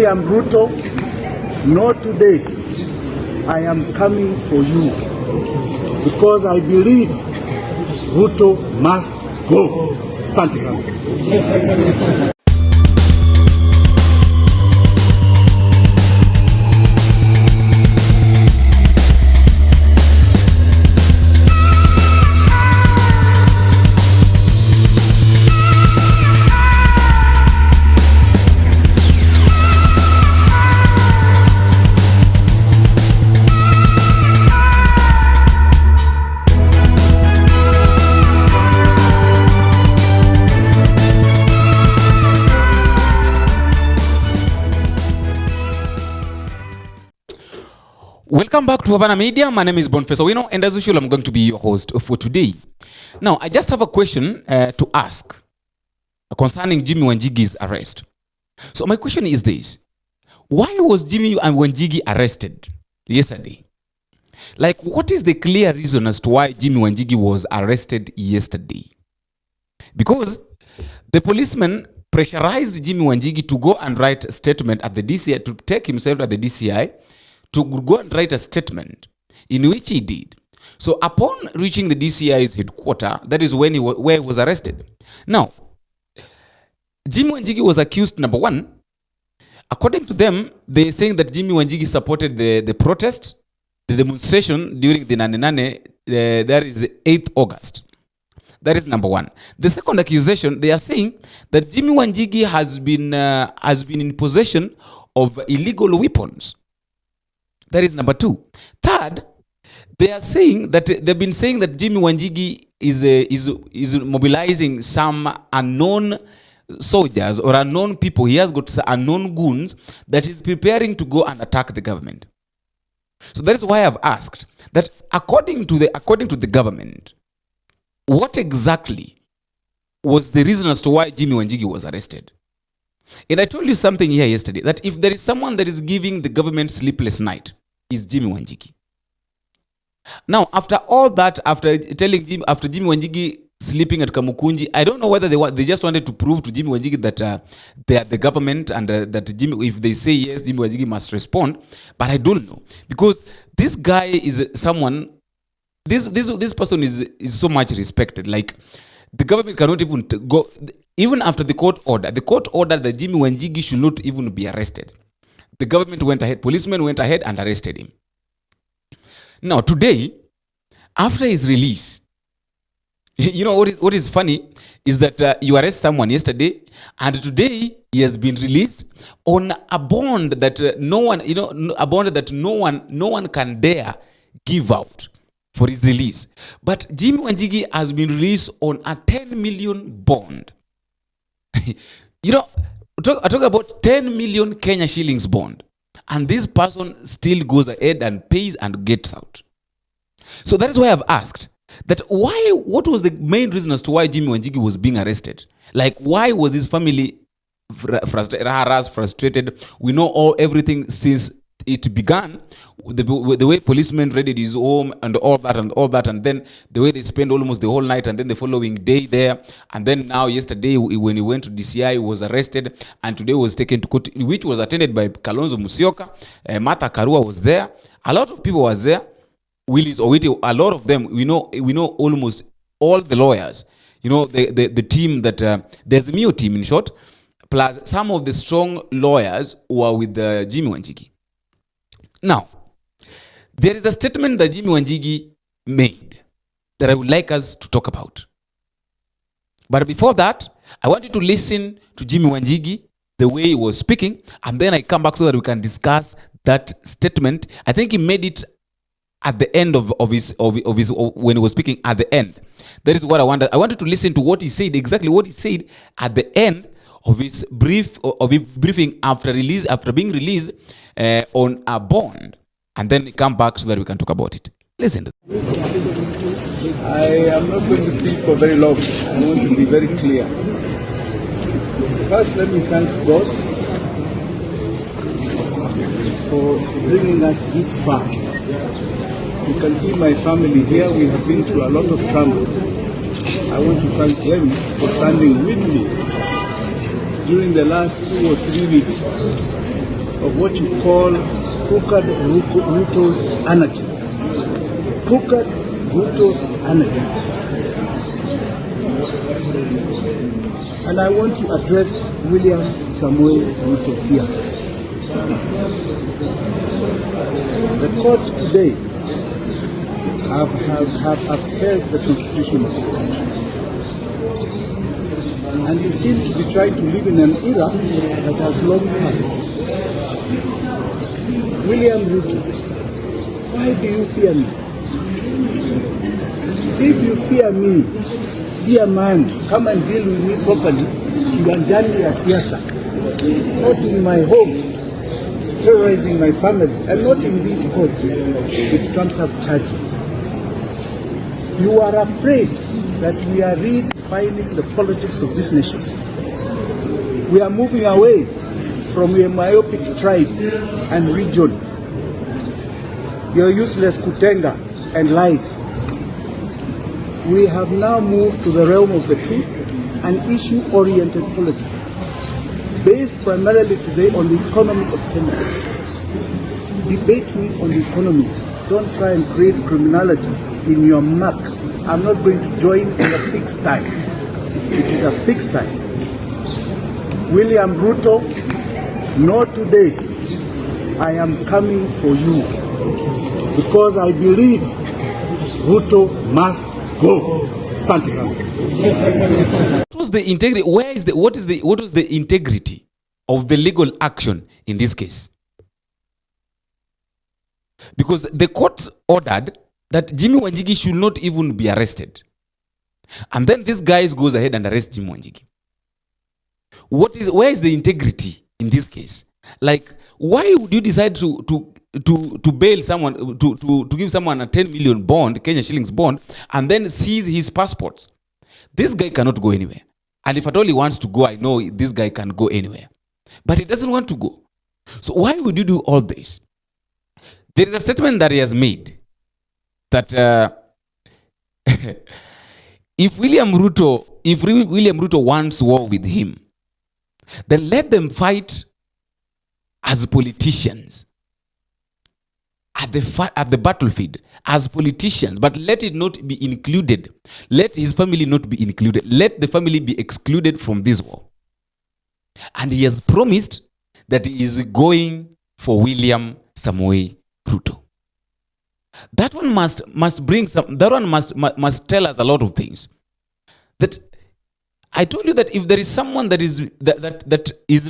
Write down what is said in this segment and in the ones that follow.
William Ruto, no, today I am coming for you because I believe Ruto must go. Asante sana. Welcome back to Havana Media. My name is Boniface Owino, and as usual, I'm going to be your host for today. Now, I just have a question to ask concerning Jimmy Wanjigi's arrest. So my question is this: why was Jimmy Wanjigi arrested yesterday? Like, what is the clear reason as to why Jimmy Wanjigi was arrested yesterday? Because the policeman pressurized Jimmy Wanjigi to go and write a statement at the DCI, to take himself at the DCI, to go and write a statement, in which he did. So upon reaching the DCI's headquarters, that is when where he was arrested. Now, Jimmy Wanjigi was accused, number one, according to them, they're saying that Jimmy Wanjigi supported the protest, the demonstration during the Nane, that is 8th August. That is number one. The second accusation, they are saying that Jimmy Wanjigi has been in possession of illegal weapons. That is number two. Third, they are saying that they've been saying that Jimmy Wanjigi is mobilizing some unknown soldiers or unknown people. He has got unknown goons that is preparing to go and attack the government. So that is why I've asked that according to the government, what exactly was the reason as to why Jimmy Wanjigi was arrested? And I told you something here yesterday, that if there is someone that is giving the government sleepless night, is Jimmy Wanjigi. Now, after all that, after Jimmy Wanjigi sleeping at Kamukunji, I don't know whether they just wanted to prove to Jimmy Wanjigi that they are the government and that Jimmy, if they say yes, Jimmy Wanjigi must respond. But I don't know, because this guy is someone. This person is so much respected. Like, the government cannot even go, even after the court order. The court ordered that Jimmy Wanjigi should not even be arrested. The government went ahead, policemen went ahead and arrested him. Now, today, after his release, you know what is funny is that you arrest someone yesterday, and today he has been released on a bond that no one can dare give out for his release. But Jimmy Wanjigi has been released on a 10 million bond. I talk about 10 million Kenya shillings bond. And this person still goes ahead and pays and gets out. So that is why I've asked that what was the main reason as to why Jimmy Wanjigi was being arrested? Like, why was his family frustrated? We know everything since it began, the way policemen raided his home and all that, and then the way they spent almost the whole night, and then the following day there, and then now yesterday when he went to DCI, he was arrested, and today was taken to court, which was attended by Kalonzo Musyoka. Martha Karua was there. A lot of people was there. Willis Owiti, a lot of them. We know almost all the lawyers. The team that there's a Mio team, in short, plus some of the strong lawyers who are with Jimmy Wanjigi. Now, there is a statement that Jimmy Wanjigi made that I would like us to talk about. But before that, I want you to listen to Jimmy Wanjigi, the way he was speaking, and then I come back so that we can discuss that statement. I think he made it at the end of his when he was speaking at the end. That is what I wanted. I wanted to listen to what he said, exactly what he said at the end of his briefing after being released on a bond, and then come back so that we can talk about it. Listen. I am not going to speak for very long. I want to be very clear. First, let me thank God for bringing us this far. You can see my family here. We have been through a lot of trouble. I want to thank them for standing with me during the last 2 or 3 weeks of what you call crooked Ruto's anarchy. Crooked Ruto's anarchy. And I want to address William Samoei Ruto here. The courts today have upheld the constitution of this country. And you seem to be trying to live in an era that has long passed. William Ruto, why do you fear me? If you fear me, dear man, come and deal with me properly. Kiwanjani ya siasa, not in my home, terrorizing my family, and not in these courts with trumped-up charges. You are afraid that we are redefining the politics of this nation. We are moving away from a myopic tribe and region. Your useless kutenga and lies. We have now moved to the realm of the truth and issue-oriented politics, based primarily today on the economy of Kenya. Debate me on the economy. Don't try and create criminality in your map. I'm not going to join in a pigsty. It is a pigsty. William Ruto, no today. I am coming for you because I believe Ruto must go. Asante sana. What was the integrity? What was the integrity of the legal action in this case? Because the court ordered that Jimmi Wanjigi should not even be arrested. And then this guy goes ahead and arrests Jimmi Wanjigi. Where is the integrity in this case? Like, why would you decide to bail someone, to give someone a 10 million bond, Kenya shillings bond, and then seize his passports? This guy cannot go anywhere. And if at all he wants to go, I know this guy can go anywhere. But he doesn't want to go. So why would you do all this? There is a statement that he has made that if William Ruto wants war with him, then let them fight as politicians at the battlefield as politicians, but let it not be included. Let his family not be included. Let the family be excluded from this war. And he has promised that he is going for William Samoei Ruto. That one must bring some. That one must tell us a lot of things. That I told you that if there is someone that is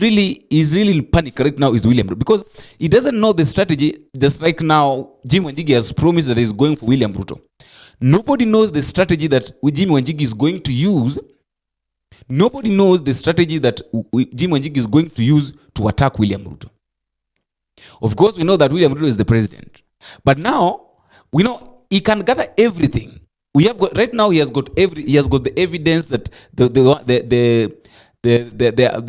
really in panic right now is William Ruto, because he doesn't know the strategy. Just like now, Jimmi Wanjigi has promised that he is going for William Ruto. Nobody knows the strategy that Jimmi Wanjigi is going to use. Nobody knows the strategy that Jimmi Wanjigi is going to use to attack William Ruto. Of course, we know that William Ruto is the president, but now we know he can gather everything. We have got right now. He has got the evidence that the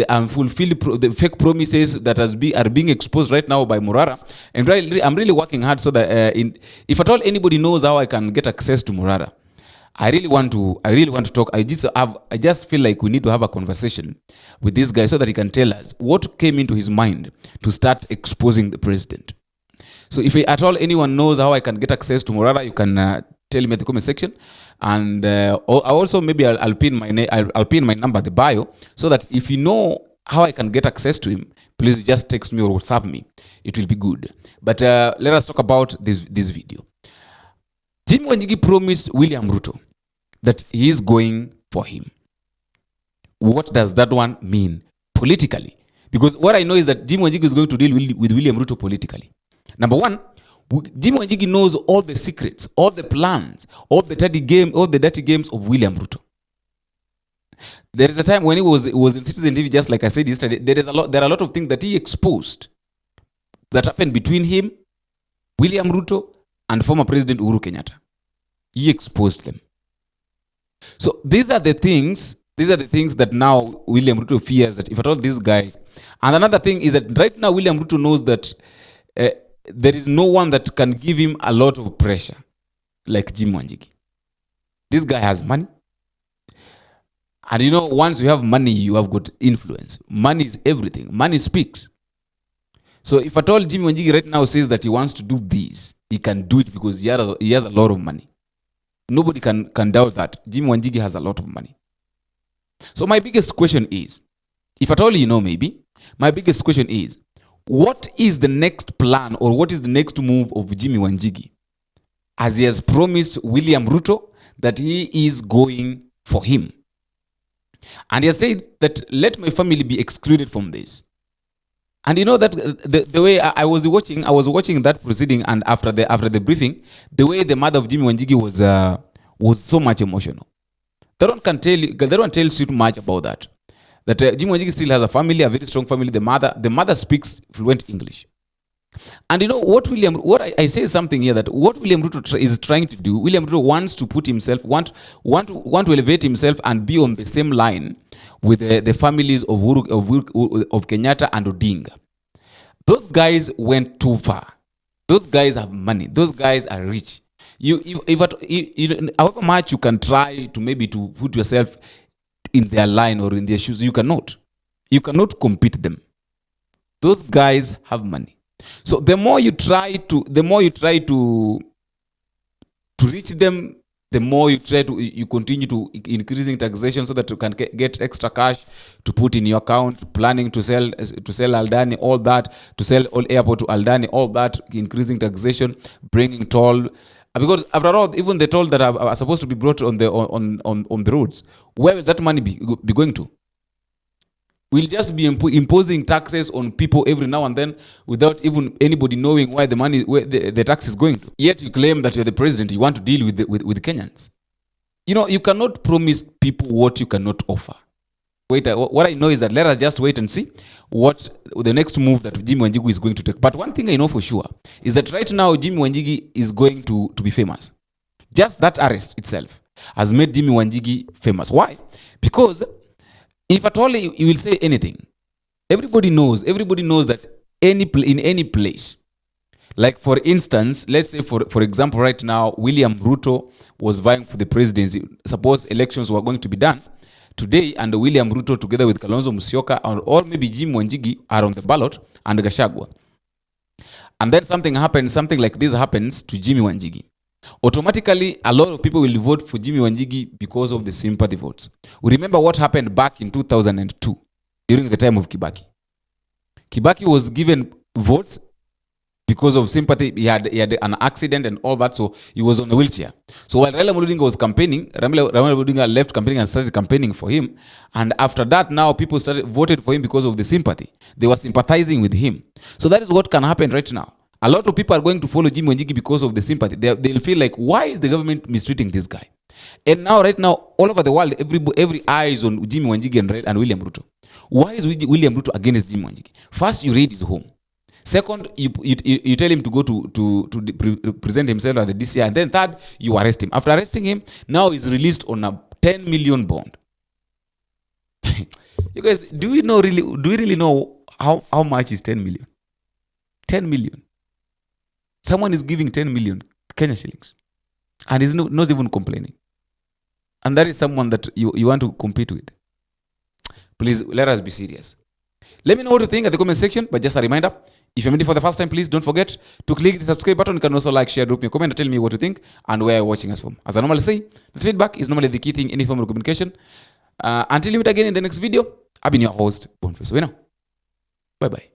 unfulfilled the fake promises that are being exposed right now by Morara. And I'm really working hard so that if at all anybody knows how I can get access to Morara, I really want to talk. I just feel like we need to have a conversation with this guy so that he can tell us what came into his mind to start exposing the president. So if at all anyone knows how I can get access to Morara, you can tell me in the comment section. And also maybe I'll pin my number at the bio, so that if you know how I can get access to him, please just text me or WhatsApp me. It will be good. But let us talk about this video. Jimmi Wanjigi promised William Ruto that he is going for him. What does that one mean politically? Because what I know is that Jimmi Wanjigi is going to deal with William Ruto politically. Number one, Jimmi Wanjigi knows all the secrets, all the plans, all the dirty games of William Ruto. There is a time when he was in Citizen TV, just like I said yesterday, there are a lot of things that he exposed that happened between him, William Ruto, and former President Uhuru Kenyatta. He exposed them. So these are the things that now William Ruto fears, that if at all this guy. And another thing is that right now William Ruto knows that there is no one that can give him a lot of pressure like Jimmi Wanjigi. This guy has money. And once you have money, you have got influence. Money is everything. Money speaks. So if at all Jimmy Wanjigi right now says that he wants to do this, he can do it because he has a lot of money. Nobody can doubt that. Jimmy Wanjigi has a lot of money. So my biggest question is, if at all you know maybe, my biggest question is, what is the next plan or what is the next move of Jimmy Wanjigi? As he has promised William Ruto that he is going for him. And he has said that let my family be excluded from this. And you know that the way I was watching that proceeding, and after the briefing, the way the mother of Jimmy Wanjigi was so much emotional. They don't tell you too much about that. That Jimmy Wanjigi still has a family, a very strong family. The mother speaks fluent English. And you know what I say something here, that what William Ruto is trying to do. William Ruto wants to put himself, want to elevate himself and be on the same line with the families of Kenyatta and Odinga. Those guys went too far. Those guys have money. Those guys are rich. However much you can try to maybe to put yourself in their line or in their shoes, you cannot. You cannot compete them. Those guys have money. So the more you try to reach them, the more you continue to increasing taxation so that you can get extra cash to put in your account, planning to sell Aldani, all that, to sell all airport to Aldani, all that, increasing taxation, bringing toll. Because after all, even the toll that are supposed to be brought on the roads, where will that money be going to? We'll just be imposing taxes on people every now and then without even anybody knowing where the tax is going to. Yet you claim that you're the president, you want to deal with Kenyans. You know, you cannot promise people what you cannot offer. What I know is that let us just wait and see what the next move that Jimmy Wanjigi is going to take. But one thing I know for sure is that right now Jimmy Wanjigi is going to be famous. Just that arrest itself has made Jimmy Wanjigi famous. Why? Because if at all you will say anything, everybody knows that in any place, like for instance, let's say for example, right now, William Ruto was vying for the presidency. Suppose elections were going to be done today, and William Ruto together with Kalonzo Musyoka or maybe Jimmy Wanjigi are on the ballot and Gachagua. And then something like this happens to Jimmy Wanjigi. Automatically, a lot of people will vote for Jimmy Wanjigi because of the sympathy votes. We remember what happened back in 2002 during the time of Kibaki. Kibaki was given votes because of sympathy. He had an accident and all that, so he was on a wheelchair. So while Raila Odinga was campaigning, Raila Odinga left campaigning and started campaigning for him. And after that, now people voted for him because of the sympathy. They were sympathizing with him. So that is what can happen right now. A lot of people are going to follow Jimmy Wanjigi because of the sympathy. They'll feel like, why is the government mistreating this guy? And now, right now, all over the world, every eye is on Jimmy Wanjigi and William Ruto. Why is William Ruto against Jimmy Wanjigi? First, you raid his home. Second, you tell him to go to present himself at the DCI. And then third, you arrest him. After arresting him, now he's released on a 10 million bond. You guys, do we really know how much is 10 million? 10 million. Someone is giving 10 million Kenya shillings and is not even complaining. And that is someone that you want to compete with. Please, let us be serious. Let me know what you think at the comment section. But just a reminder, if you're meeting for the first time, please don't forget to click the subscribe button. You can also like, share, drop me a comment and tell me what you think and where you're watching us from. As I normally say, the feedback is normally the key thing in any form of communication. Until we meet again in the next video, I've been your host, Boniface. Bye-bye.